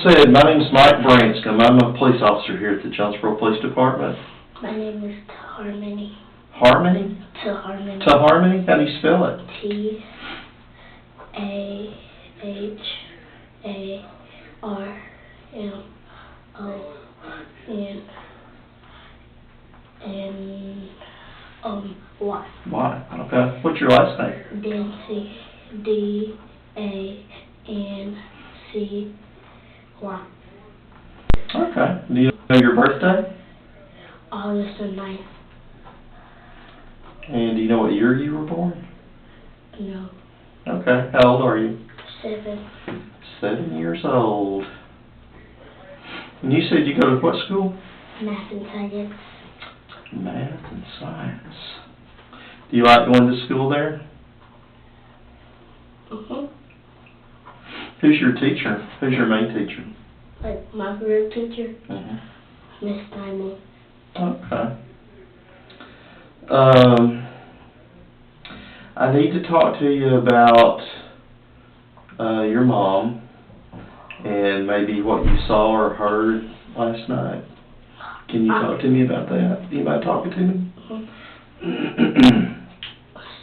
said, my name is Mike Branscombe. I'm a police officer here at the Jonesboro Police Department. My name is Harmony. Harmony? Harmony. Harmony? How do you spell it? Taharmony. Why? Okay. What's your last name? Dancy. Dancy. Okay. Do you know your birthday? August the 9th. And do you know what year you were born? No. Okay. How old are you? 7. 7 years old. And you said you go to what school? Math and Science. Math and Science. Do you like going to school there? Who's your teacher? Who's your main teacher? Like my career teacher? Miss Diamond. Okay. I need to talk to you about your mom and maybe what you saw or heard last night. Can you talk to me about that? Do you mind talking to me?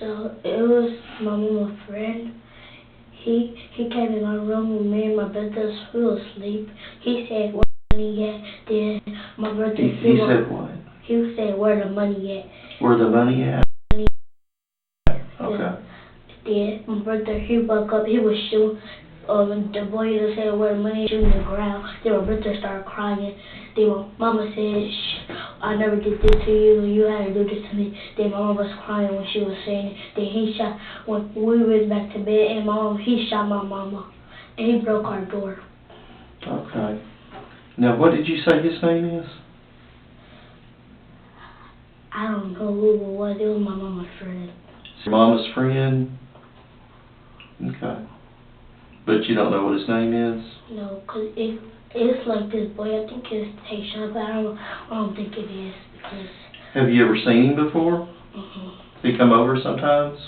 So it was my mama's friend. He came in my room with me and my brother. We were asleep. He said, "Where the money at?" Then my brother. He said what? He said, "Where the money at?" Where the money at? Okay. Then my brother, he woke up. He was shooting. The boy just said, "Where the money?" Shooting the ground. Then my brother started crying. Then my mama said, "Shh, I never did this to you. You had to do this to me." Then my mama was crying when she was saying it. Then he shot. When we went back to bed, and he shot my mama, and he broke our door. Okay. Now, what did you say his name is? I don't know who it was. It was my mama's friend. Your mama's friend? Okay. But you don't know what his name is? No, because it's like this boy. I think it's Tayshawn, but I don't think it is. Because have you ever seen him before? He come over sometimes?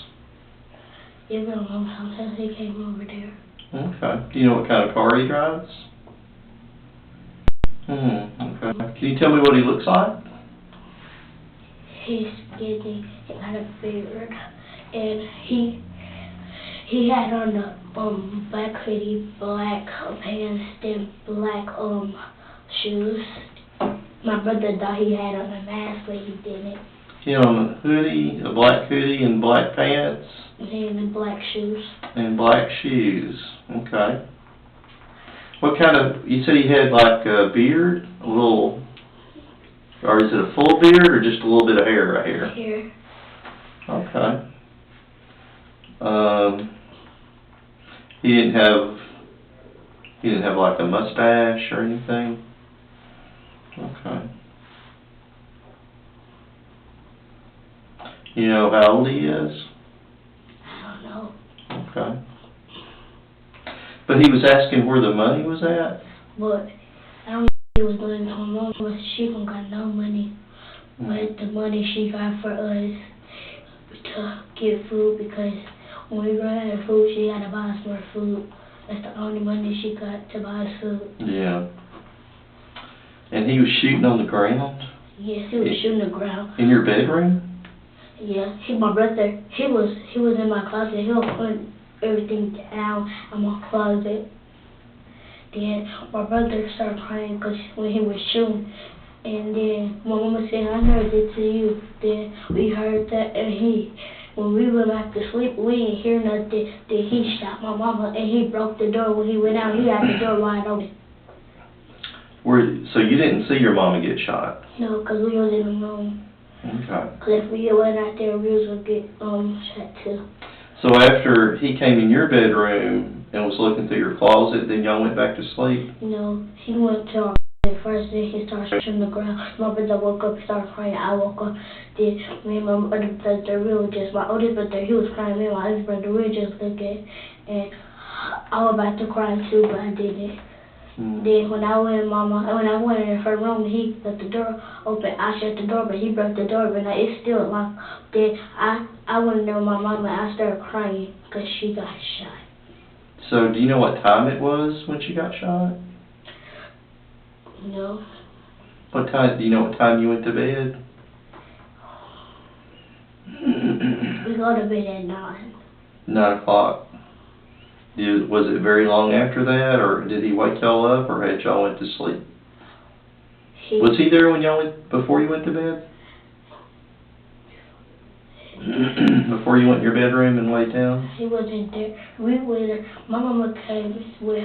Yeah, but sometimes he came over there. Okay. Do you know what kind of car he drives? Okay. Can you tell me what he looks like? He's skinny. He got a beard, and he had on the black hoodie, black pants, and black shoes. My brother thought he had on a mask, but he didn't. He had on a hoodie, a black hoodie, and black pants. And the black shoes. And black shoes. Okay. What kind of? You said he had like a beard, a little. Or is it a full beard or just a little bit of hair right here? Hair. Okay. He didn't have like a mustache or anything? Okay. You know how old he is? I don't know. Okay. But he was asking where the money was at? But I don't know what he was doing to my mom, but she don't got no money. But the money she got for us to get food, because when we run out of food, she got to buy us more food. That's the only money she got to buy us food. Yeah. And he was shooting on the ground? Yes, he was shooting the ground. In your bedroom? Yeah, my brother, he was in my closet. He was putting everything down in my closet. Then my brother started crying because when he was shooting. And then my mama said, "I never did to you." Then we heard that, and when we went back to sleep, we didn't hear nothing. Then he shot my mama, and he broke the door. When he went out, he had the door wide open. So you didn't see your mama get shot? No, because we was in the room. Okay. Because if we went out there, we was going to get shot too. So after he came in your bedroom and was looking through your closet, then y'all went back to sleep? No, he went to our first, then he started shooting the ground. My brother woke up, he started crying. I woke up. Then me and my other brother, my oldest brother, he was crying. Me and my other brother, we were just looking. And I was about to cry too, but I didn't. Then when I went in her room, he left the door open. I shut the door, but he broke the door, but it's still locked. Then I went in there with my mama, and I started crying because she got shot. So do you know what time it was when she got shot? No. What time, do you know what time you went to bed? We go to bed at 9. 9 o'clock. Was it very long after that, or did he wake y'all up, or had y'all went to sleep? Was he there when y'all before you went to bed? Before you went in your bedroom and laid down? He wasn't there. We were, my mama came with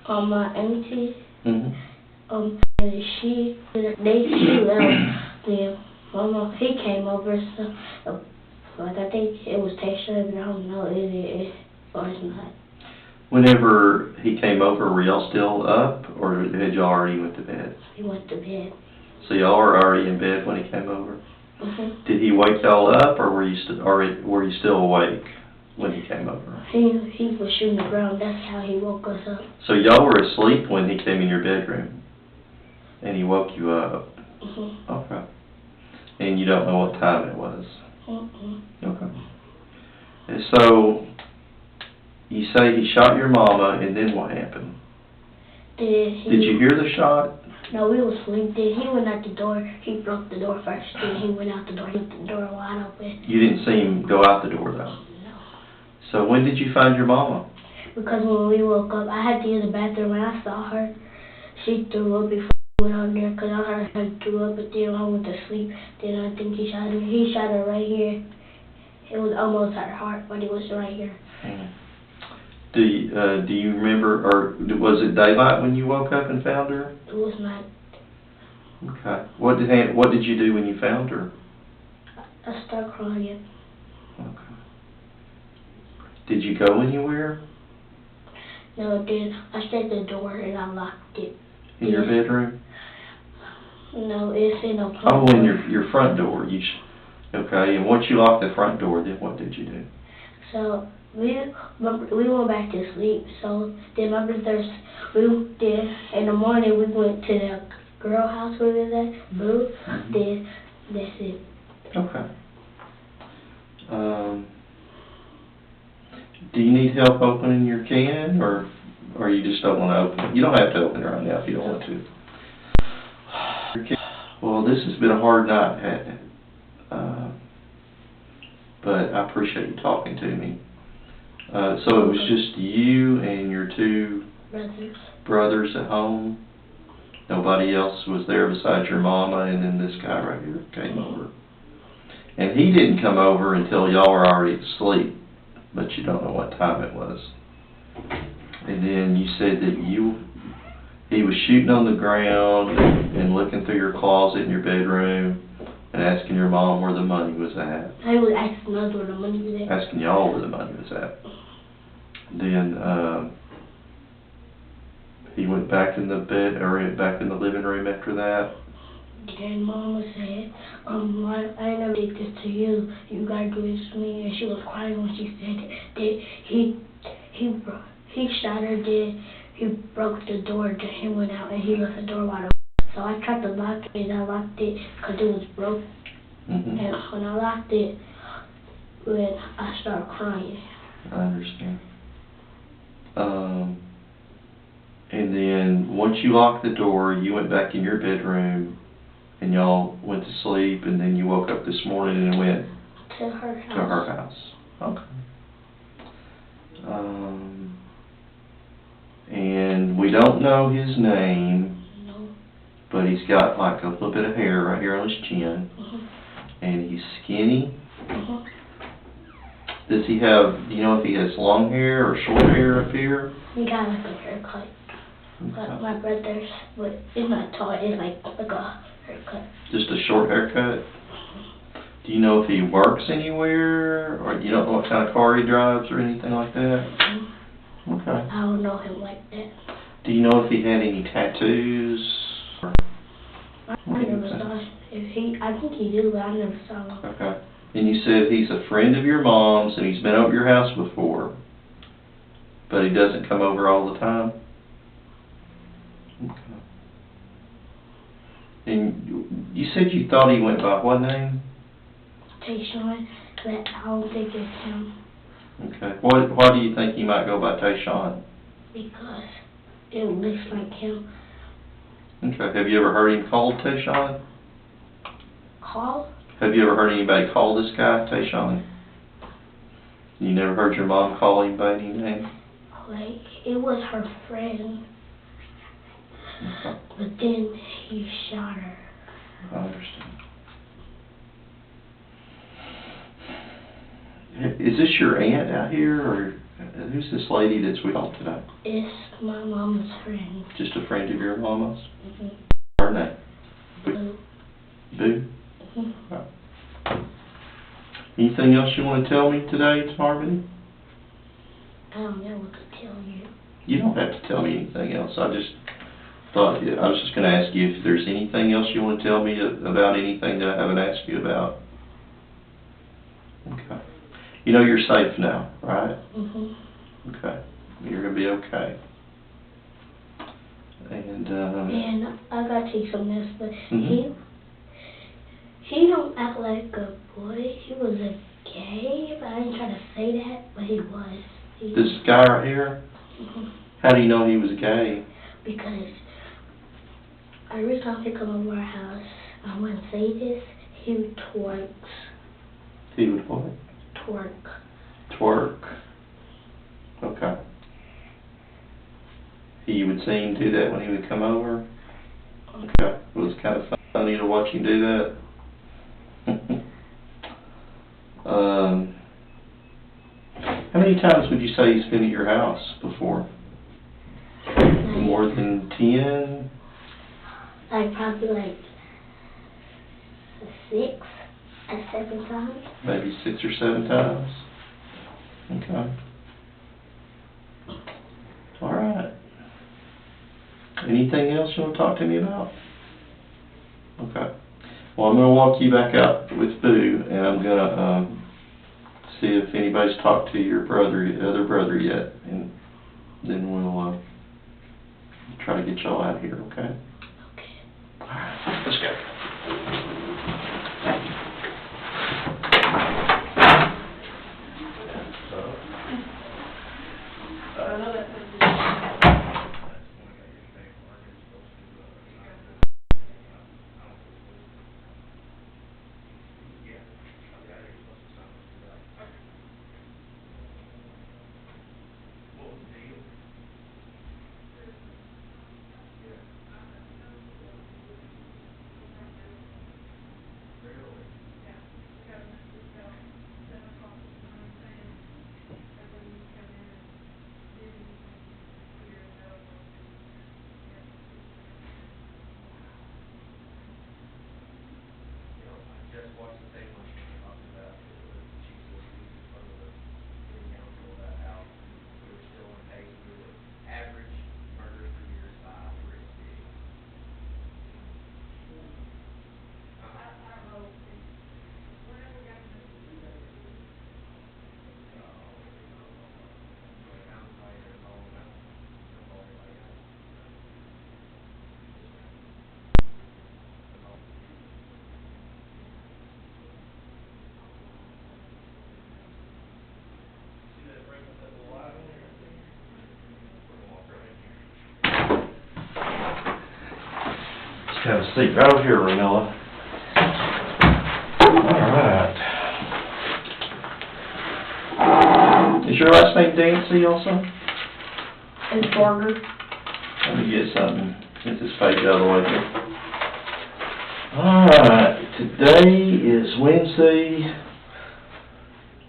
my auntie. Mm-hmm. And she left. Then mama, he came over. So, like I think it was Tayshawn, but I don't know if it or it's not. Whenever he came over, were y'all still up, or had y'all already went to bed? He went to bed. So y'all were already in bed when he came over? Mm-hmm. Did he wake y'all up, or were you still awake when he came over? He was shooting the ground. That's how he woke us up. So y'all were asleep when he came in your bedroom, and he woke you up? Mm-hmm. Okay. And you don't know what time it was? Mm-hmm. Okay. And so, you say he shot your mama, and then what happened? Did you hear the shot? No, we was asleep. Then he went out the door. He broke the door first. Then he went out the door. He left the door wide open. You didn't see him go out the door, though? No. So when did you find your mama? Because when we woke up, I had to use the bathroom, and I saw her. She threw up before we went out there, because I heard her threw up, but then I went to sleep. Then I think he shot her. He shot her right here. It was almost her heart, but it was right here. Mm. Do you remember, or was it daylight when you woke up and found her? It was not. Okay. What did you do when you found her? I started crying. Okay. Did you go anywhere? No, then I shut the door and I locked it. In your bedroom? No, it's in a front Oh, door. in your front door. Okay, and once you locked the front door, then what did you do? So we went back to sleep. So then my brothers, in the morning we went to the girl house where we was at, Boo. Mm-hmm. Then that's it. Okay. Do you need help opening your can, or you just don't want to open it? You don't have to open it right now if you don't want to. Well, this has been a hard night, hasn't it? But I appreciate you talking to me. So it was just you and your two brothers at home? Nobody else was there besides your mama and then this guy right here came over? And he didn't come over until y'all were already asleep, but you don't know what time it was. And then you said that he was shooting on the ground and looking through your closet in your bedroom and asking your mom where the money was at. I was asking us where the money was at. Asking y'all where the money was at. Then he went back in the bed, or back in the living room after that. Then Mama said, I never did this to you. You gotta do this to me. And she was crying when she said that he shot her. Then he broke the door. Then he went out and he left the door wide open. So I tried to lock it, and I locked it because it was broke. Mm-hmm. And when I locked it, when I started crying. I understand. And then once you locked the door, you went back in your bedroom and y'all went to sleep, and then you woke up this morning and went to her house. To her house. Okay. And we don't know his name. No. But he's got like a little bit of hair right here on his chin. Mm-hmm. And he's skinny. Mm-hmm. Do you know if he has long hair or short hair up here? He got like a haircut. Okay. Like my brother's, but it's not tall, it's like a haircut. Just a short haircut? Do you know if he works anywhere, or you don't know what kind of car he drives or anything like that? Mm-hmm. Okay. I don't know him like that. Do you know if he had any tattoos? I never saw him. I think he do, but I never saw him. Okay. And you said he's a friend of your mom's and he's been over your house before, but he doesn't come over all the time? Okay. And you said you thought he went by what name? Tayshawn, but I don't think it's him. Okay. Why do you think he might go by Tayshawn? Because it looks like him. Okay. Have you ever heard him called Tayshawn? Call? Have you ever heard anybody call this guy Tayshawn? You never heard your mom call him by any name? Like, it was her friend. Okay. But then he shot her. I understand. Is this your aunt out here, or who's this lady that's with y'all today? It's my mom's friend. Just a friend of your mama's? Mm-hmm. Her name? Blue. Boo? Mm-hmm. Anything else you want to tell me today, Harmony? I don't know what to tell you. You don't have to tell me anything else. I just thought, I was just going to ask you if there's anything else you want to tell me about anything that I haven't asked you about. Okay. You know you're safe now, right? Mm-hmm. Okay. You're going to be okay. And I got to tell you something else, but mm-hmm. he don't act like a boy. He was a gay, but I didn't try to say that, but he was. This guy right here? Mm-hmm. How do you know he was gay? Because every time he come over our house, I wouldn't say this, he would twerk. He would what? Twerk. Twerk. Okay. You would see him do that when he would come over? Okay. It was kind of funny to watch him do that. How many times would you say he's been at your house before? More than 10? Probably like 6 or 7 times. Maybe 6 or 7 times? Okay. Alright. Anything else you want to talk to me about? Okay. Well, I'm going to walk you back out with Boo, and I'm going to see if anybody's talked to your other brother yet, and then we'll try to get y'all out of here, okay? Okay. Alright, let's go. Have a seat right over here, Ranella. Alright. Is your last name Dancy also? And Barger. Let me get something. Get this page out of the way here. Alright. Today is Wednesday,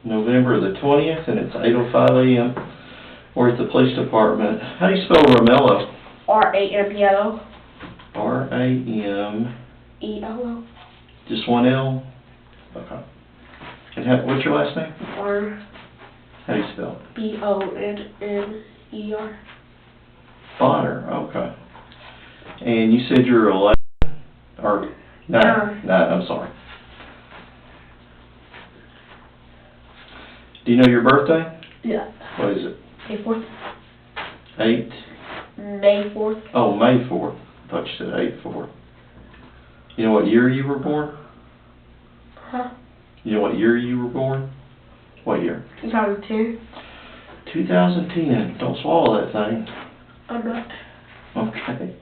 November the 20th, and it's 8:05 a.m. We're at the police department. How do you spell Ramello? R-A-M-E-L-O. R-A-M... E-L-O. Just one L? Okay. And what's your last name? Bonner. How do you spell it? B-O-N-N-E-R. Bonner, okay. And you said you're 11? Or 9? 9, I'm sorry. Do you know your birthday? Yeah. What is it? May 4th. 8? May 4th. Oh, May 4th. I thought you said 8-4. You know what year you were born? Huh? You know what year you were born? What year? 2010. 2010. Don't swallow that thing. I'm not. Okay.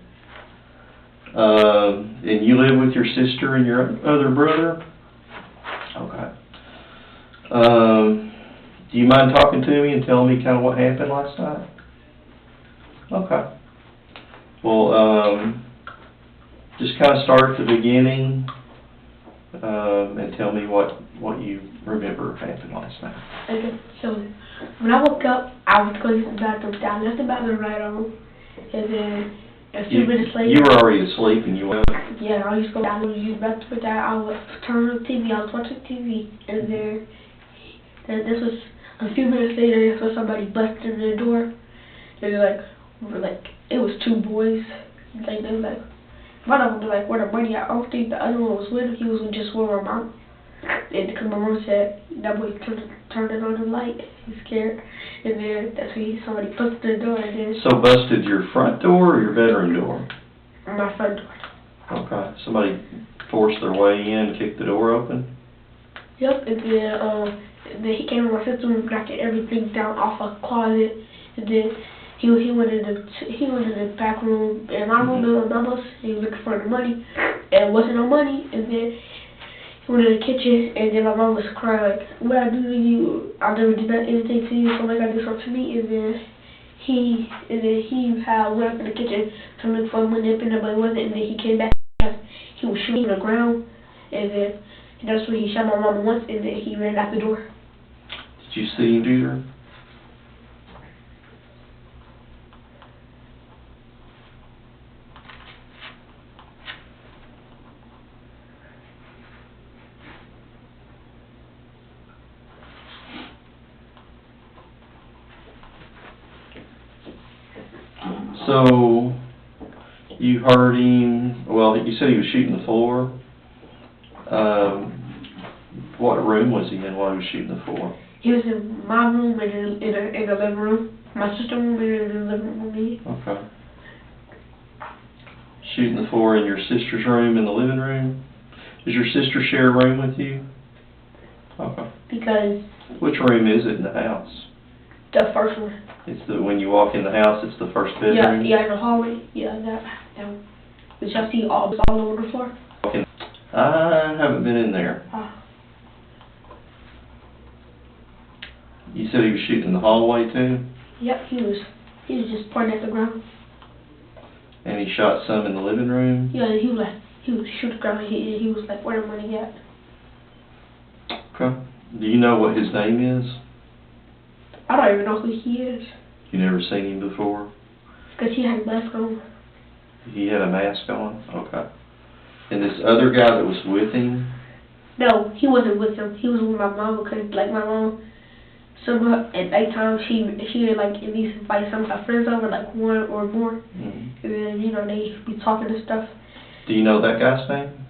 And you live with your sister and your other brother? Okay. Do you mind talking to me and telling me kind of what happened last night? Okay. Well, just kind of start at the beginning, and tell me what you remember happened last night. Okay, so when I woke up, I was going to the bathroom. I left the bathroom right on, and then a few minutes later... You were already asleep and you woke up? Yeah, I used to go down and use the bathroom for that. I would turn on the TV, I was watching TV, and then this was a few minutes later, so somebody busted in the door. They were like, it was two boys. Like, they were like, one of them was like, where the money at? I don't think the other one was with him. He was just with my mom. And because my mom said, that boy turned it on the light. He's scared. And then that's when somebody busted the door. And then So busted your front door or your bedroom door? My front door. Okay. Somebody forced their way in, kicked the door open? Yep. And then he came in my sister's room, knocking everything down off a closet. And then he went in the back room in my room with my mama's. He was looking for the money, and wasn't no money. And then he went in the kitchen, and then my mom was crying like, "What I do to you? I never did anything to you. Somebody got to do something to me." And then he went up in the kitchen to look for money up in there, but it wasn't. And then he came back. He was shooting the ground, and then that's when he shot my mama once, and then he ran out the door. Did you see him shoot her? So, you heard him, well, you said he was shooting the floor. What room was he in while he was shooting the floor? He was in my room and in the living room. My sister's room and in the living room. Okay. Shooting the floor in your sister's room in the living room? Does your sister share a room with you? Okay. Because... Which room is it in the house? The first one. It's when you walk in the house, it's the first bedroom? Yeah, in the hallway. Yeah, that one. Did y'all see all over the floor? I haven't been in there. You said he was shooting in the hallway too? Yep, he was just pointing at the ground. And he shot some in the living room? Yeah, he was shooting the ground. He was like, where the money at? Okay. Do you know what his name is? I don't even know who he is. You never seen him before? Because he had a mask on. He had a mask on? Okay. And this other guy that was with him? No, he wasn't with him. He was with my mom because, like, my mom, somehow at nighttime, she would, like, at least invite some of her friends over, like, one or more. And then, you know, they be talking and stuff. Do you know that guy's name?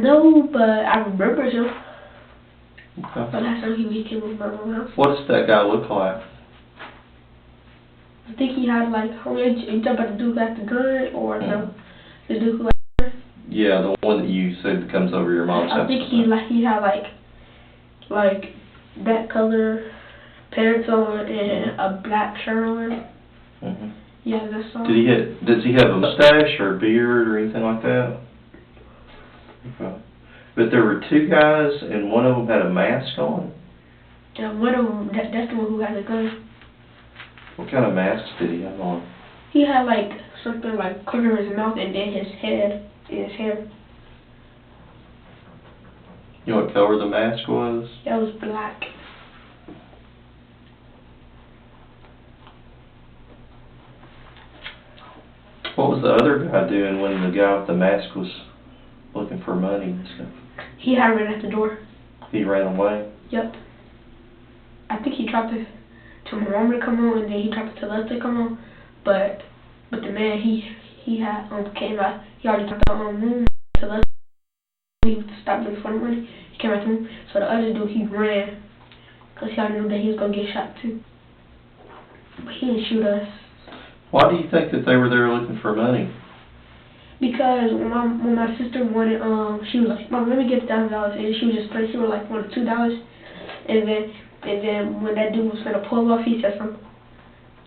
No, but I remember him. Okay. But last time he came with my mom's house. What does that guy look like? I think he had, like, you talking about the dude who had the gun, or the dude who... Yeah, the one that you said comes over your mom's house. I think he had like that color pants on and a black shirt on. Yeah, that's all. Does he have a mustache or a beard or anything like that? Okay. But there were two guys and one of them had a mask on? Yeah, one of them, that's the one who had the gun. What kind of masks did he have on? He had like something like covering his mouth and then his head. His hair. You know what color the mask was? That was black. What was the other guy doing when the guy with the mask was looking for money and stuff? He had ran at the door. He ran away? Yep. I think he tried to my mom to come on, and then he tried to tell us to come on, but the man he had came out. He already got the room to us. He stopped looking for the money. He came out to him. So the other dude, he ran because he already knew that he was gonna get shot too. But he didn't shoot us. Why do you think that they were there looking for money? Because when my sister wanted, she was like, "Mom, let me get $1,000," and she was just playing. She was like, wanted $2, and then when that dude was gonna pull off, he said something.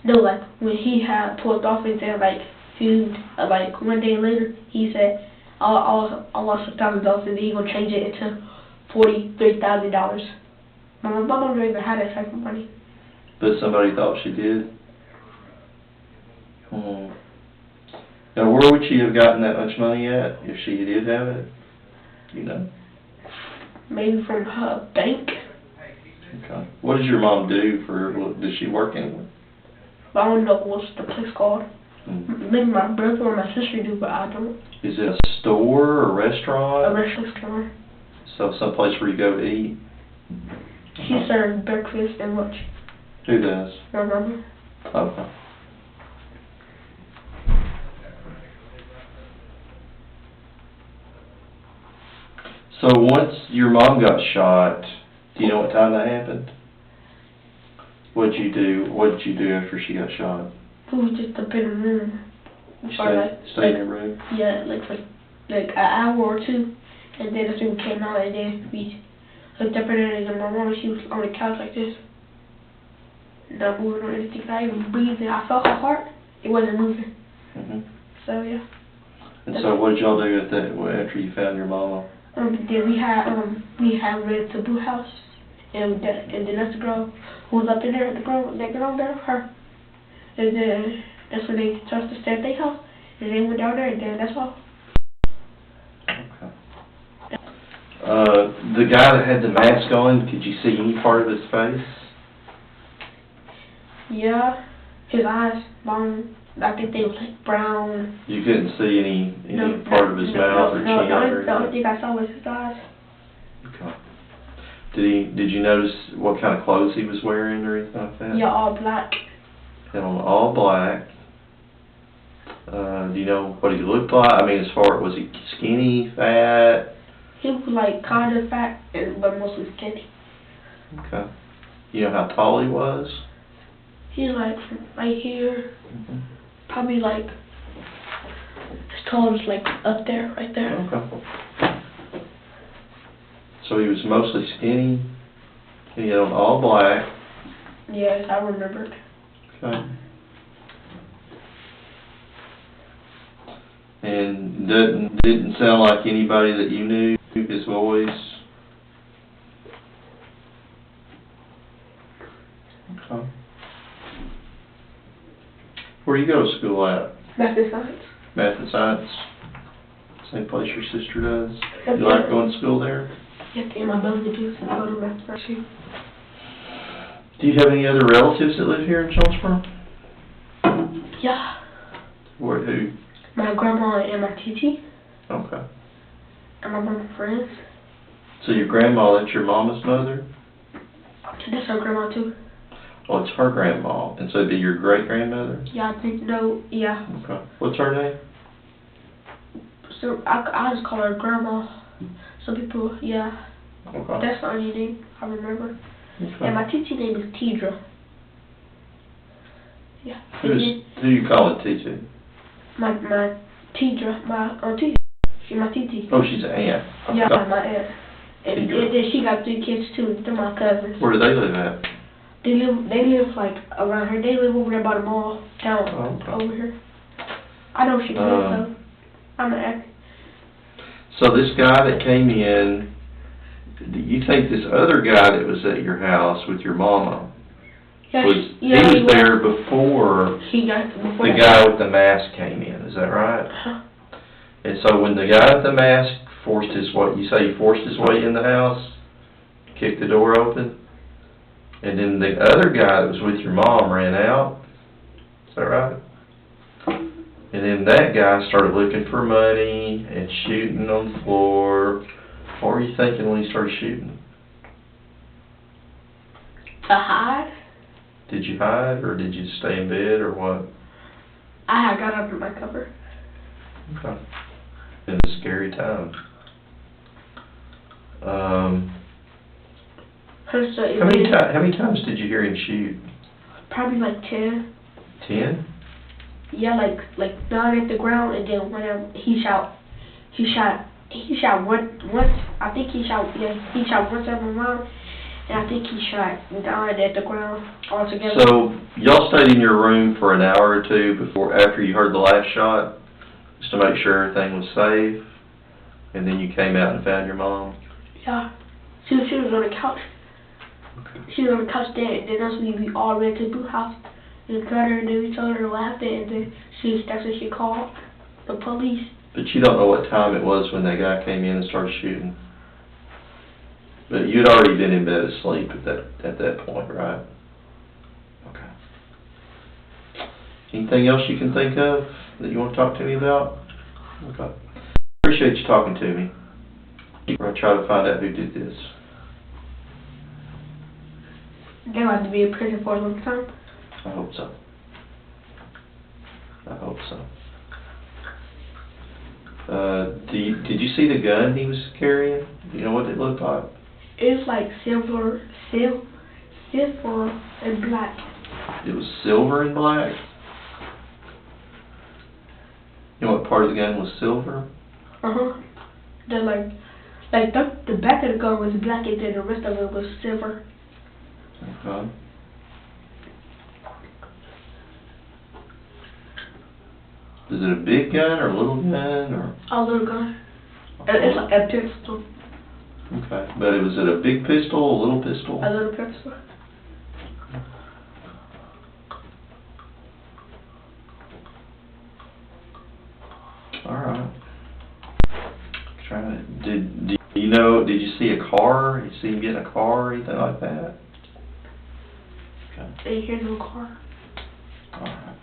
No, like when he had pulled off, and said like like one day later, he said, I lost $6,000, and then he gonna change it into $43,000. My mom don't even have that type of money. But somebody thought she did? Now, where would she have gotten that much money at if she did have it? You know? Maybe from her bank. Okay. What does your mom do does she work anywhere? I don't know what's the place called. Mm-hmm. Maybe my brother or my sister do, but I don't. Is it a store or a restaurant? A restaurant. So someplace where you go to eat? She serves breakfast and lunch. Who does? My mama. Okay. So once your mom got shot, do you know what time that happened? What did you do after she got shot? We was just up in the room. Stay in your room? Yeah, like an hour or two. And then that's when we came out, and then we looked up at her, and my mom, she was on the couch like this. Not moving or anything, not even breathing. I felt her heart. It wasn't moving. Mm-hmm. So, yeah. And so what did y'all do after you found your mama? Then we had ran to Boo House, and then that's the girl who was up in there, that girl there, her. And then that's when they touched the stay at their house, and they went down there, and then that's all. Okay. The guy that had the mask on, could you see any part of his face? Yeah, his eyes, long. I think they was like brown. You couldn't see any part of his mouth or chin or anything? The only thing I saw was his eyes. Okay. Did you notice what kind of clothes he was wearing or anything like that? Yeah, all black. Had on all black. Do you know what he looked like? I mean, was he skinny, fat? He was like kind of fat, but mostly skinny. Okay. You know how tall he was? He's like right here. Mm-hmm. Probably like as tall as like up there, right there. Okay. So he was mostly skinny, and he had on all black. Yes, I remembered. Okay. And didn't sound like anybody that you knew, his voice. Okay. Where do you go to school at? Math and science. Math and science? Same place your sister does? Yep. You like going to school there? Yes, and my brother do, so I go to math first year. Do you have any other relatives that live here in Jonesboro? Yeah. Who? My grandma and my TT. Okay. And my mama's friends. So your grandma, that's your mama's mother? That's her grandma too. Oh, it's her grandma. And so it'd be your great-grandmother? Yeah, I think, no, yeah. Okay. What's her name? So I just call her grandma. Some people, yeah. Okay. That's the only name I remember. Okay. And my TT name is Tidra. Yeah. Who you call it, TT? My Tidra, my TT. She's my TT. Oh, she's an aunt. Okay. Yeah, my aunt. And then she got 3 kids too. They're my cousins. Where do they live at? They live like around here. They live over there by the mall town. Oh, okay. Over here. I know she lives though. I'm an aunt. So this guy that came in, do you think this other guy that was at your house with your mama, Yeah, he was there before before the guy with the mask came in, is that right? Uh-huh. And so when the guy with the mask forced his way in the house, kicked the door open, and then the other guy that was with your mom ran out, is that right? And then that guy started looking for money and shooting on the floor. What were you thinking when he started shooting? To hide? Did you hide, or did you stay in bed, or what? I had got under my cover. Okay. It's a scary time. How many times did you hear him shoot? Probably like 10. 10? Yeah, like down at the ground, and then whenever he shot once. I think he shot once at my mom, and I think he shot and died at the ground altogether. So, y'all stayed in your room for an hour or two after you heard the last shot, just to make sure everything was safe, and then you came out and found your mom? Yeah. She was on the couch. She was on the couch there, and then that's when we all ran to the blue house and got her, and then we told her what happened, and then that's when she called the police. But you don't know what time it was when that guy came in and started shooting? But you'd already been in bed asleep at that point, right? Okay. Anything else you can think of that you want to talk to me about? Okay. Appreciate you talking to me. We're going to try to find out who did this. They want to be in prison for a long time. I hope so. I hope so. Did you see the gun he was carrying? Do you know what it looked like? It was like silver and black. It was silver and black? You know what part of the gun was silver? The the back of the gun was black, and then the rest of it was silver. Okay. Is it a big gun or a little gun or? A little gun. It's like a pistol. Okay, but was it a big pistol, a little pistol? A little pistol. Alright. Did you see a car? Did you see him get in a car or anything like that? Okay. Didn't hear no car. Alright.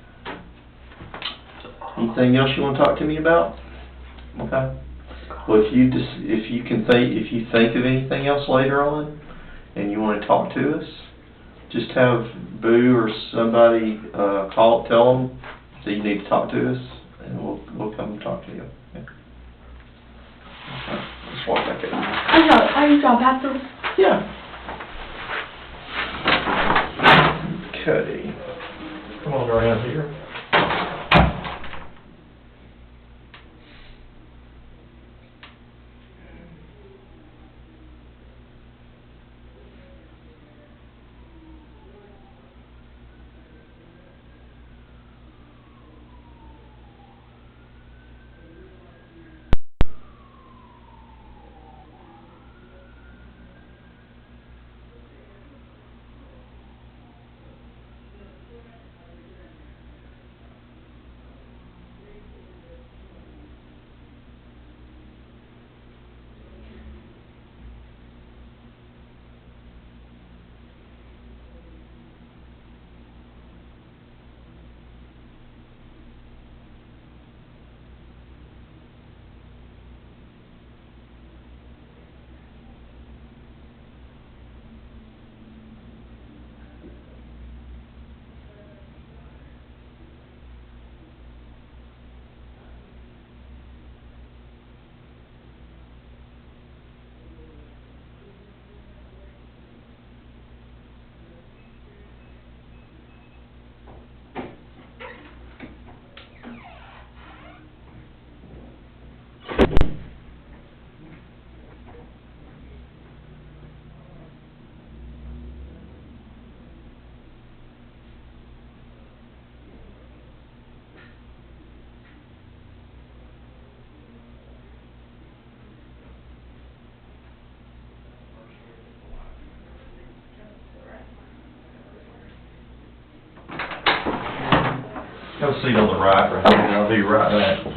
Anything else you want to talk to me about? Okay. Well, if you think of anything else later on, and you want to talk to us, just have Boo or somebody tell them that you need to talk to us, and we'll come and talk to you. Okay. Let's walk back in. I use our bathroom. Yeah. Okay. Come on around here. Have a seat on the right here. I'll be right back.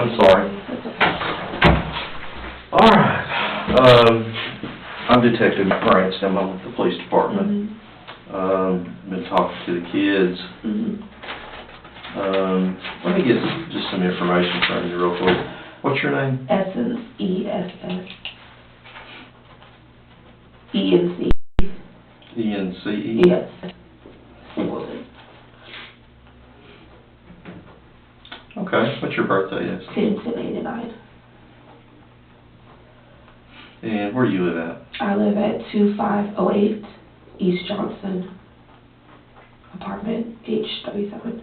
I'm sorry. All right. I'm Detective Cranston. I'm with the police department. Been talking to the kids. Let me get just some information from you real quick. What's your name? Essence, E-S-S. E-N-C. E-N-C-E? Yes. Singleton. Okay. What's your birthday is? 10/10/89. And where do you live at? I live at 2508 East Johnson, apartment H37.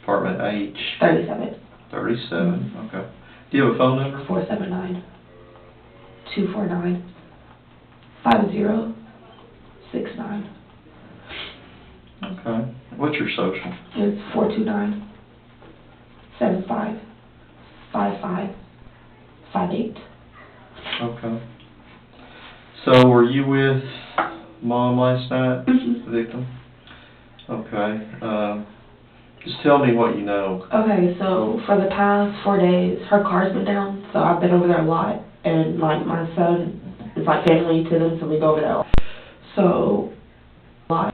Apartment H? 37. 37, okay. Do you have a phone number? 479-249-5069. Okay. What's your social? It's 429-75-55-58. Okay. So were you with Mom last night, the victim? Okay. Just tell me what you know. Okay, so for the past 4 days, her car's been down, so I've been over there a lot, and like my son is like family to them, so we go over there a lot. So,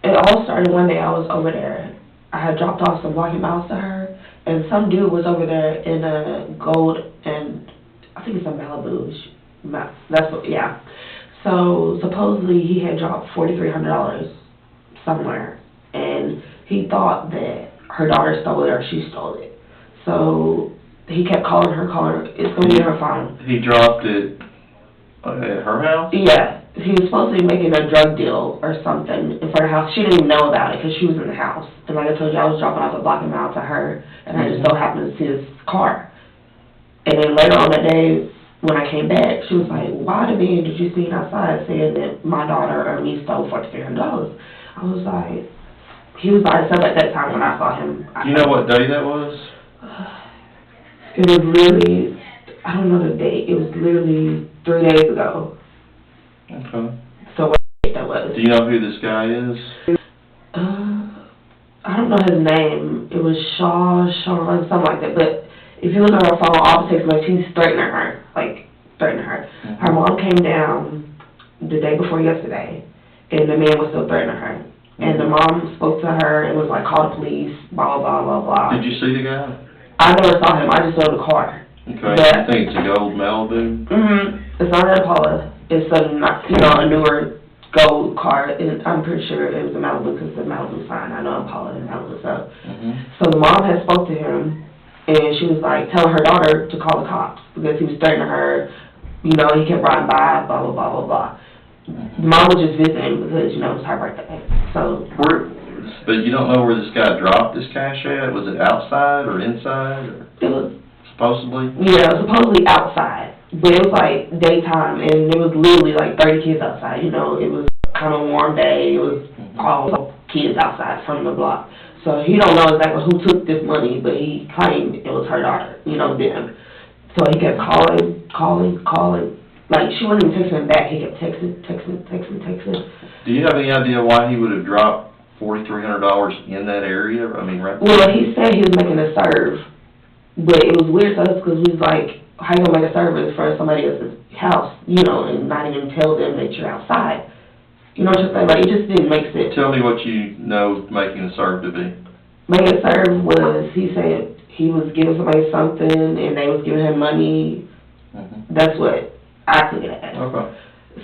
it all started one day I was over there. I had dropped off some Lucky Mouse to her, and some dude was over there in a gold, and I think it's a Malibu. That's what, yeah. So, supposedly he had dropped $4,300 somewhere, and he thought that her daughter stole it or she stole it. So he kept calling her, it's going to be her phone. He dropped it at her house? Yeah. He was supposed to be making a drug deal or something in front of her house. She didn't even know about it because she was in the house. And like I told you, I was dropping off a block mile to her, and I just so happened to see his car. And then later on that day, when I came back, she was like, why the man did you see outside saying that my daughter or me stole $4,300? I was like, he was by himself at that time when I saw him. Do you know what day that was? It was literally, I don't know the date. It was literally 3 days ago. Okay. So what date that was? Do you know who this guy is? I don't know his name. It was Sean, something like that. But if you look at her phone, all the text messages, he's threatening her. Her mom came down the day before yesterday, and the man was still threatening her. And the mom spoke to her and was like, call the police, blah, blah, blah, blah. Did you see the guy? I never saw him. I just saw the car. Okay. But, you think it's a gold Malibu? It's not an Impala. It's a newer gold car. And I'm pretty sure it was a Malibu because the Malibu sign. I know Impala and Malibu stuff. So the mom had spoke to him, and she was like telling her daughter to call the cops because he was threatening her. He kept riding by, blah, blah, blah, blah, blah. The mom was just visiting because, it was her birthday. So. But you don't know where this guy dropped this cash at? Was it outside or inside? Or it was. Supposedly? Yeah, it was supposedly outside. But it was like daytime, and there was literally like 30 kids outside. It was kind of a warm day. It was all kids outside from the block. So he don't know exactly who took this money, but he claimed it was her daughter, them. So he kept calling. Like, she wasn't even texting him back. He kept texting. Do you have any idea why he would have dropped $4,300 in that area? Right? Well, he said he was making a serve, but it was weird to us because we was like, how you gonna make a service for somebody else's house, and not even tell them that you're outside? You know what I'm saying? Like, it just didn't make sense. Tell me what you know making a serve to be. Making a serve was, he said he was giving somebody something and they was giving him money. That's what I took it as. Okay.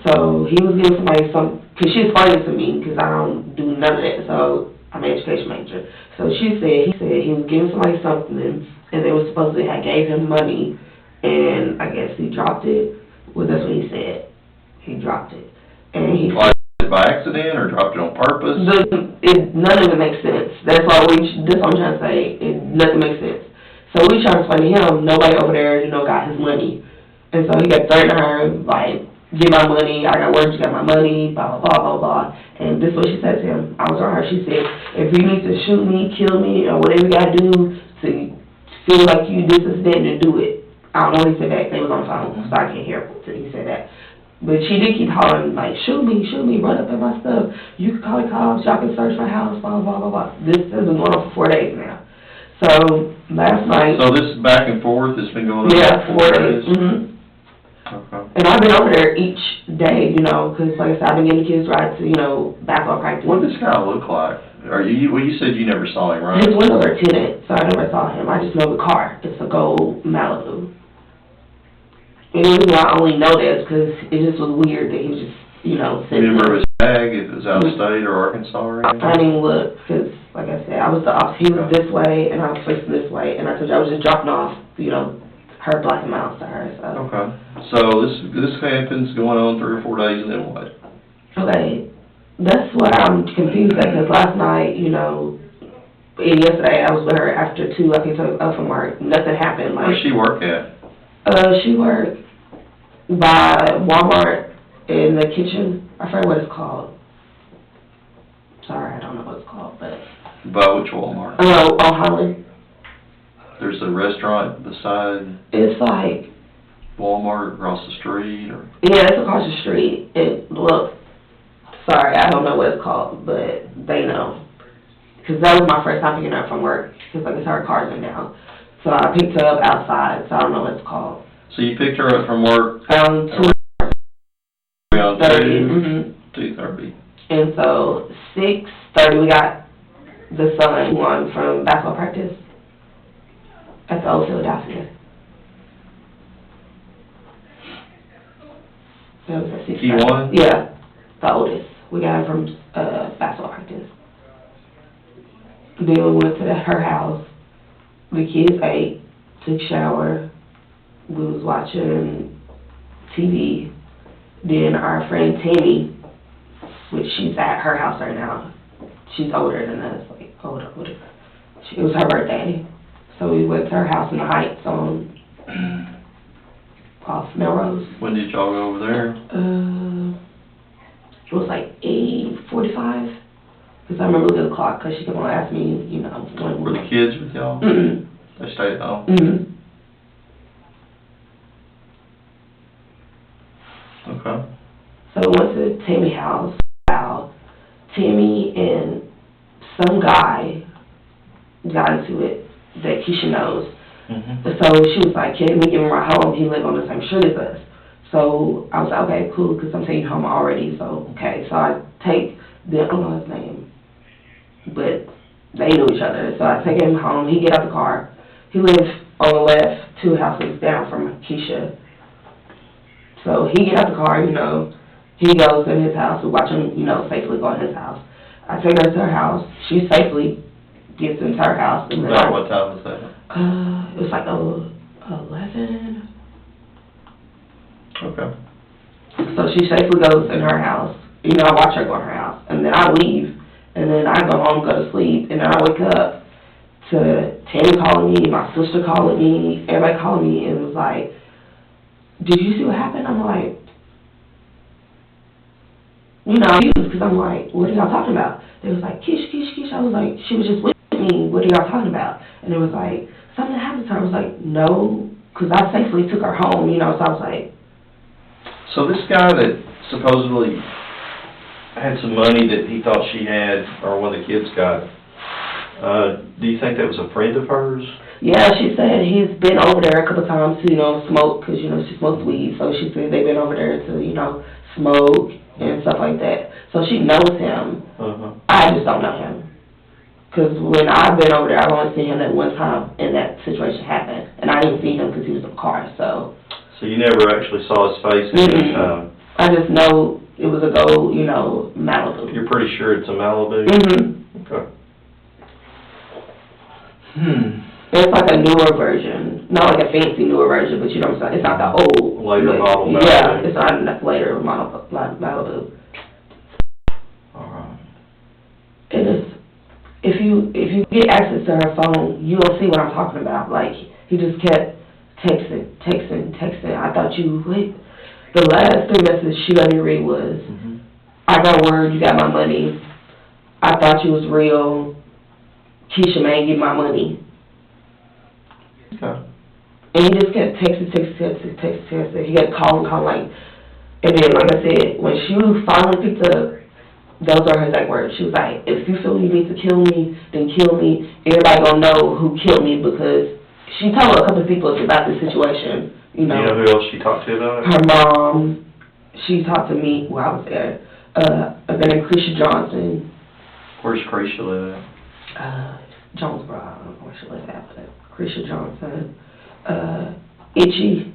So he was giving somebody something, because she explained it to me, because I don't do none of that, so I'm an education major. So he said he was giving somebody something, and they were supposedly had gave him money, and I guess he dropped it. Well, that's what he said. He dropped it. And he like by accident or dropped it on purpose? None of it makes sense. That's why that's what I'm trying to say. Nothing makes sense. So we trying to explain to him, nobody over there, got his money. And so he kept threatening her, like, get my money, I got work, you got my money, blah, blah, blah, blah, blah. And this is what she said to him. I was on her, she said, if you need to shoot me, kill me, or whatever you gotta do to feel like you did this, then do it. I don't know what he said back, they was on the phone, so I can't hear until he said that. But she did keep hollering, like, shoot me, run up at my stuff. You can call the cops, y'all can search my house, blah, blah, blah, blah. This has been going on for 4 days now. So, last night, So this back and forth has been going on? yeah, 4 days. Okay. And I've been over there each day, you know, because like I said, I've been getting the kids rides to, you know, basketball practice. What does this guy look like? Well, you said you never saw him, right? His windows are tinted, so I never saw him. I just know the car. It's a gold Malibu. And the reason why I only know that is because it just was weird that he was just, you know, sitting Remember there. his tag, if it was out of state or Arkansas or anything? I didn't even look, because, like I said, I was the opposite. He was this way, and I was facing this way, and I told you I was just dropping off, you know, her black and miles to her, so. Okay. So this happens going on 3 or 4 days, and then what? Okay, that's what I'm confused at, because last night, you know, and yesterday I was with her after 2, I picked her up from work, nothing happened, like. Where's she work at? She worked by Walmart in the kitchen. I forget what it's called. Sorry, I don't know what it's called, but. By which Walmart? On Holland. There's a restaurant beside It's like, Walmart across the street, or? yeah, it's across the street. Look, sorry, I don't know what it's called, but they know. Because that was my first time picking her up from work, because like I said, her car's been down. So I picked her up outside, so I don't know what it's called. So you picked her up from work? 2:30. Around 2:30. And so 6:30 we got the son one from basketball practice at the old Philadelphia. That was at 6:30. He won? Yeah, the oldest. We got him from basketball practice. Then we went to her house. The kids ate, took a shower. We was watching TV. Then our friend Tammy, which she's at her house right now. She's older than us, like older. It was her birthday. So we went to her house in the Heights on off Melrose. When did y'all go over there? It was like 8:45. Because I remember looking at the clock, because she kept on asking me, you know, when. Were the kids with y'all? Mm-mm. They stayed at home? Mm-hmm. Okay. So we went to Tammy's house. Tammy and some guy got into it that Keisha knows. Mm-hmm. So she was like, can we give him a ride home? He lived on the same street as us. So I was like, okay, cool, because I'm taking you home already. So, okay. So I take I don't know his name, but they knew each other. So I take him home. He get out the car. He lives on the left, 2 houses down from Keisha. So he get out the car, you know. He goes in his house. We watch him, you know, safely go in his house. I take her to her house. She safely gets into her house. And then About what time was that? it was like 11. Okay. So she safely goes in her house. You know, I watch her go in her house. And then I leave. And then I go home, go to sleep. And then I wake up to Tammy calling me, my sister calling me, everybody calling me. And it was like, did you see what happened? I'm like, you know, because I'm like, what are y'all talking about? They was like, Kish. I was like, she was just with me. What are y'all talking about? And it was like, something happened to her. I was like, no, because I safely took her home, you know, so I was like. So this guy that supposedly had some money that he thought she had, or one of the kids got, do you think that was a friend of hers? Yeah, she said he's been over there a couple times to, you know, smoke, because, you know, she smokes weed. So she said they've been over there to, you know, smoke and stuff like that. So she knows him. Uh-huh. I just don't know him. Because when I've been over there, I've only seen him that one time, and that situation happened. And I didn't see him because he was in the car, so. So you never actually saw his face any time? I just know it was a gold, you know, Malibu. You're pretty sure it's a Malibu? Mm-hmm. Okay. It's like a newer version. Not like a fancy newer version, but you know what I'm saying? It's not the old. Later model Malibu. Yeah, it's not a later model Malibu. Alright. It is, if you get access to her phone, you'll see what I'm talking about. Like, he just kept texting. I thought the last 3 messages she let me read was, I got word you got my money. I thought you was real. Keisha, man, give my money. Okay. And he just kept texting. He kept calling, like, and then, like I said, when she finally picked up those are her exact words. She was like, if you feel you need to kill me, then kill me. Everybody gonna know who killed me, because she told a couple of people about this situation, you know. Do you know who else she talked to about it? Her mom, she talked to me while I was there. A guy named Krisha Johnson. Where's Krisha live at? Jonesboro, I don't know where she lives at, but Krisha Johnson. Itchy,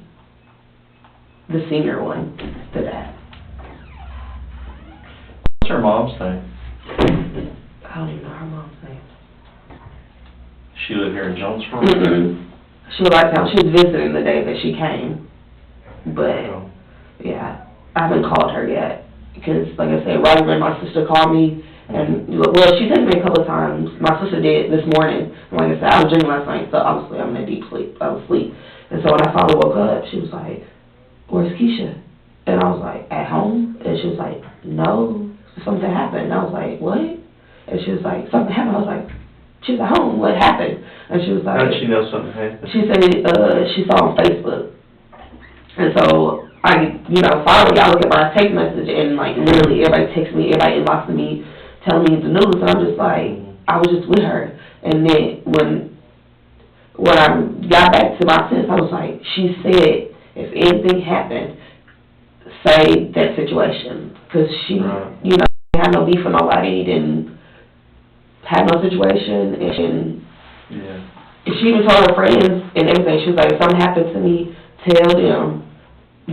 the senior one, the dad. What's her mom's name? I don't even know her mom's name. She lived here in Jonesboro? Mm-mm. She was out of town. She was visiting the day that she came. But, yeah, I haven't called her yet. Because, like I said, right when my sister called me, and, well, she texted me a couple of times. My sister did this morning. And like I said, I was dreaming last night, so obviously I'm in a deep sleep. I was asleep. And so when I finally woke up, she was like, where's Keisha? And I was like, at home? And she was like, no, something happened. And I was like, what? And she was like, something happened. I was like, she was at home, what happened? And she was like, how did she know something happened? she said, she saw on Facebook. And so, finally I look at my text message, and like literally everybody texts me, everybody inboxing me, telling me the news, and I'm just like, I was just with her. And then when I got back to my sense, I was like, she said, if anything happened, say that situation. Because she, had no beef with nobody, didn't have no situation, and she even told her friends and everything. She was like, if something happens to me, tell them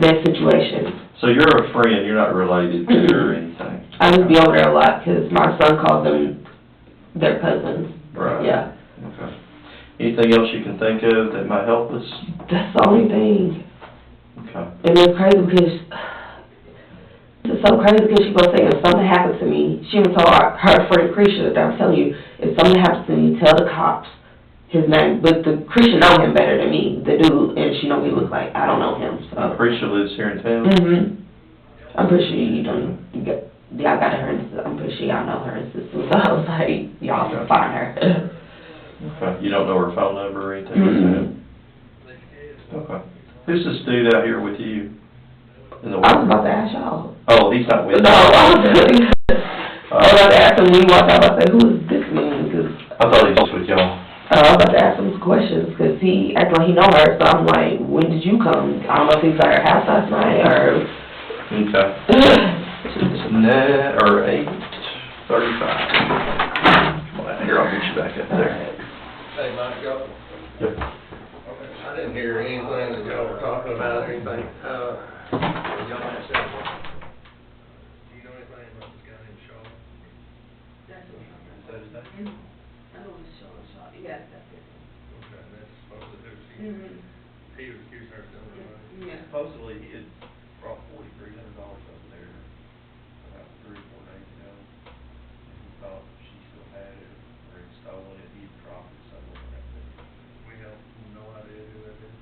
that situation. So you're a friend, you're not related to her or anything? I just be over there a lot because my son calls them their cousins. Right. Yeah. Okay. Anything else you can think of that might help us? That's the only thing. Okay. And it's crazy because she was saying if something happens to me, she even told her friend Krisha that I'm telling you, if something happens to me, tell the cops his name. But the Krisha know him better than me, the dude, and she know what he looks like. I don't know him. So. Krisha lives here in town? Mm-hmm. I'm pretty sure y'all got her, I'm pretty sure y'all know her and sister. So I was like, y'all can find her. Okay. You don't know her phone number or anything like that? Okay. Who's this dude out here with you? I was about to ask y'all. Oh, he's not with you? No, I was about to ask him when you walked out. I said, who is this man? Cause I thought he was with y'all. I was about to ask him some questions because he acted like he know her. So I'm like, when did you come? I don't know if he was at her house last night or... Okay. Or 8:35. Come on, here, I'll get you back up there. Hey, Mike, y'all. Yep. Okay, I didn't hear anything that y'all were talking about or anything. Y'all might say, do you know anything about this guy named Shaw? That's what I'm Is that his name? I know it's Shaw, yes, that's it. Okay, that's supposed to do, he was accusing her of stealing her money. Yeah. Supposedly, he had brought $4,300 over there about 3 or 4 days ago. And he thought she still had it, or had stolen it, he'd dropped it somewhere out there. We have no idea who that is.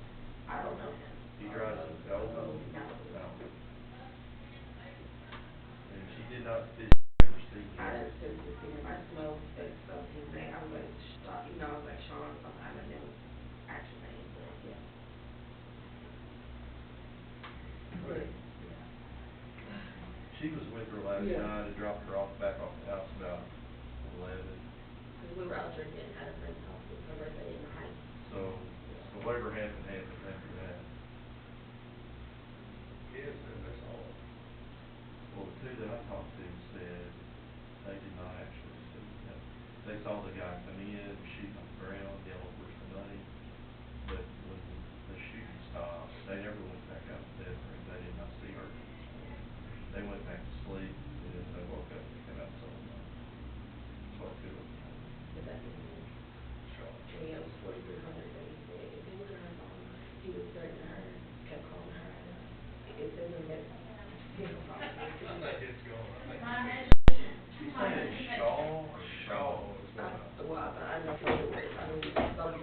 I don't know him. He drives a Velvo. No. And she did not physically ever see him. I didn't physically see him. I smelled that stuff his name. I was like, I was like Sean or something. I didn't know his actual name, but yeah. But, She was with her last night and dropped her back off the house about 11. because we were out drinking at a friend's house with her birthday in the Heights. So whatever happened after that. Yes, that's all. Well, the two that I talked to said they did not actually see him. They saw the guy come in, shooting on the ground, yelling, "Where's the money?" But when the shooting stopped, they never went back out to the bedroom. They did not see her. They went back to sleep, and then they woke up and came out and saw the money. That's what two of them told me. But that's his name. Shaw. And yeah, it was 4,300 that he said. If you look at her phone, he was threatening her, kept calling her. It says in that his phone. I think it's going, She's saying Shaw or Shaw? Well, I know some of the words. I don't something.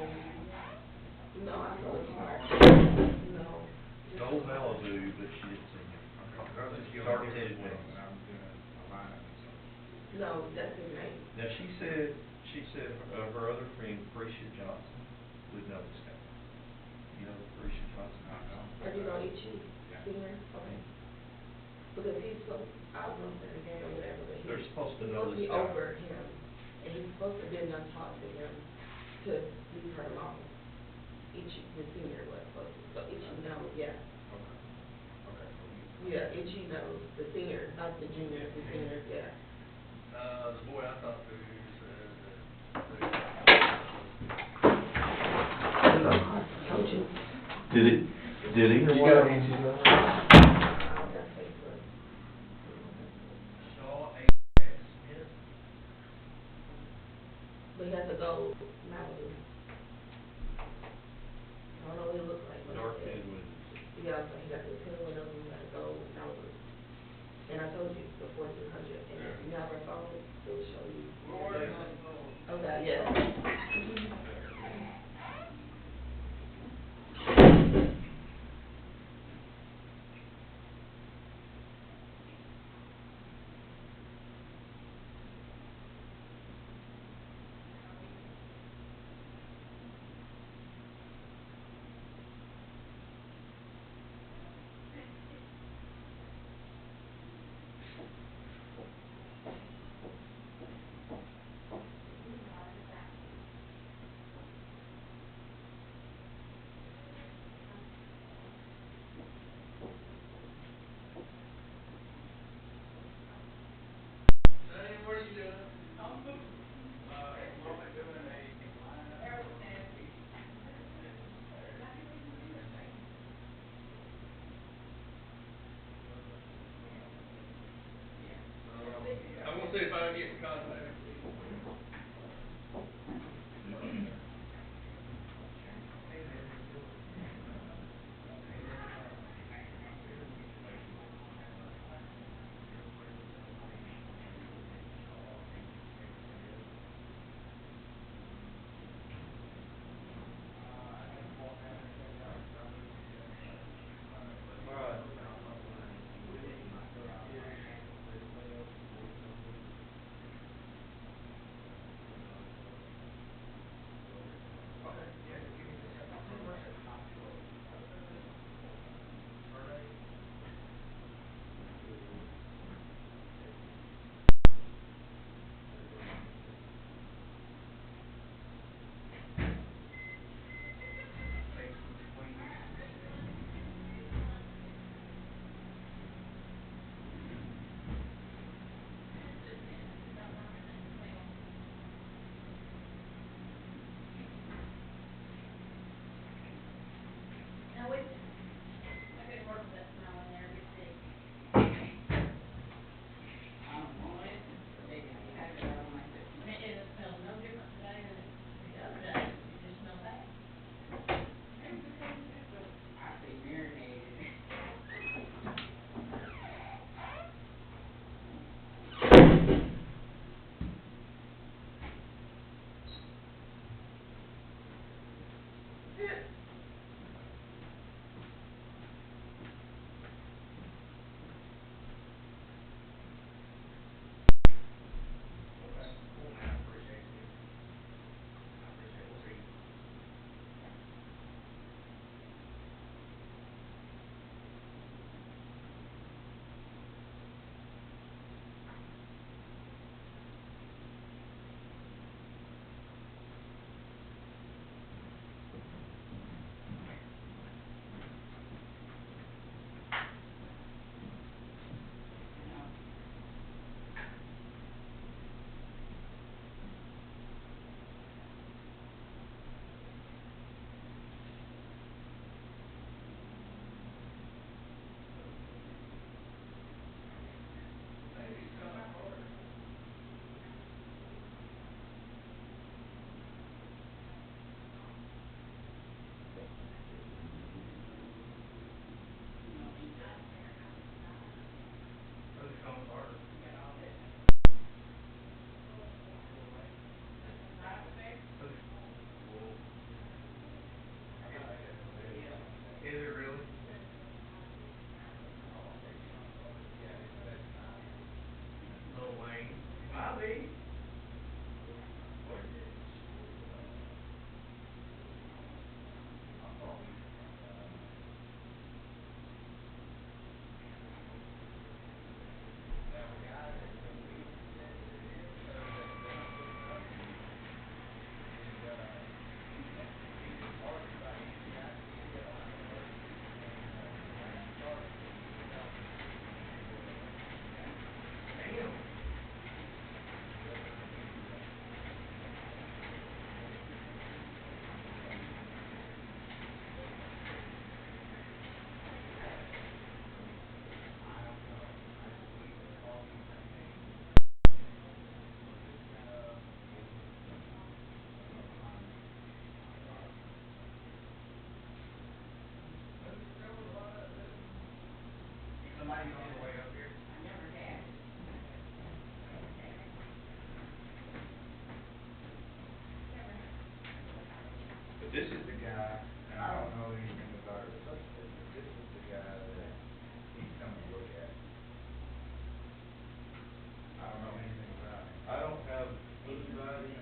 No, I know it's hard. No. Gold Malibu, but she didn't see him. Dark-headed wings. No, that's his name. Now, she said her other friend, Krisha Johnson, would know this guy. You know Krisha Johnson? Or do you know Ichi? Singer? Okay. Because he's so, I don't know if they're gay or whatever, but They're he's supposed to supposed know to this be guy. over him. And he's supposed to been done talk to him to leave her alone. Ichi, the senior was supposed to, so Ichi knows, yeah. Okay. Yeah, Ichi knows, the senior, not the junior, the senior, yeah. The boy I talked to said Told you. Did either You one got of them? Angie's number? That's Facebook. Shaw A. Smith. But he has to go Malibu. I don't know what he looks like. But Dark yeah. head with. Yeah, so he got the 10 windows and he got to go Malibu. And I told you the 4200. And if you have her phone, it will show you. Okay, yeah. Hey, what are you doing? I'm gonna see if I can get in contact. This is the guy, and I don't know anything about our suspect, but this is the guy that he's coming to look at. I don't know anything about him. I don't have anybody.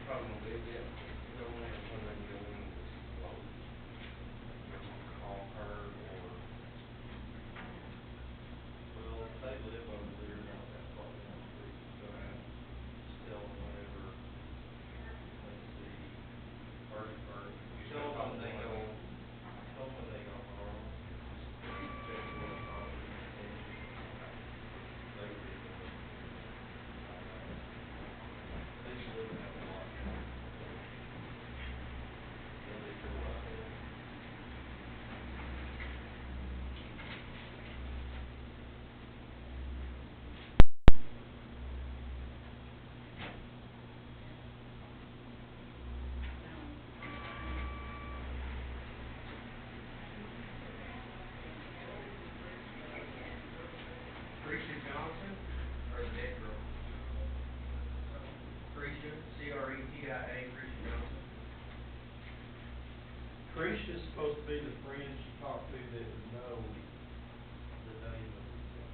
Probably gonna be, yeah, go in, when they go in, call her or, well, they live over there, not that far down the street, so just tell them whenever, let's see, or tell them when they go, tell them when they go home, just check what it's all, they would be doing. They just live in that block. They'll be cool out there. Cretia Johnson, or the dead girl? Cretia, C-R-E-T-I-A, Cretia Johnson. Christian's supposed to be the friend she talked to that would know the name of the gun.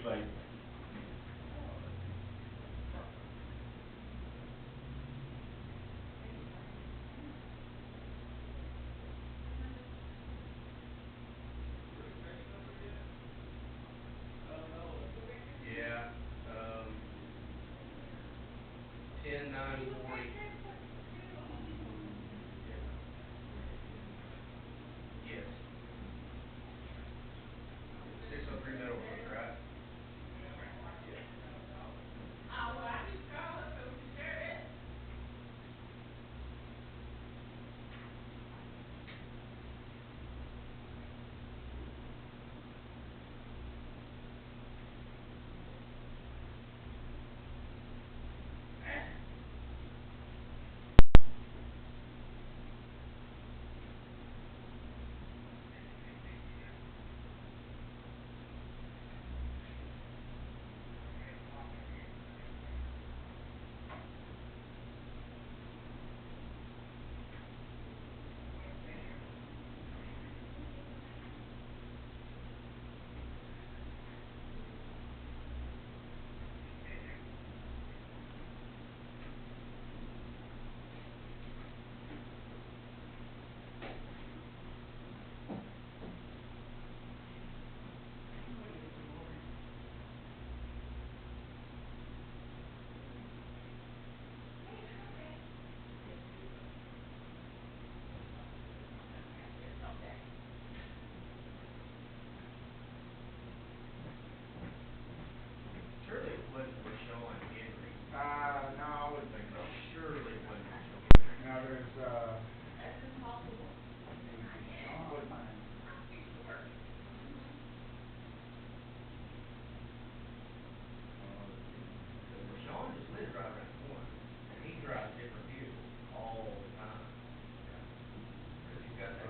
say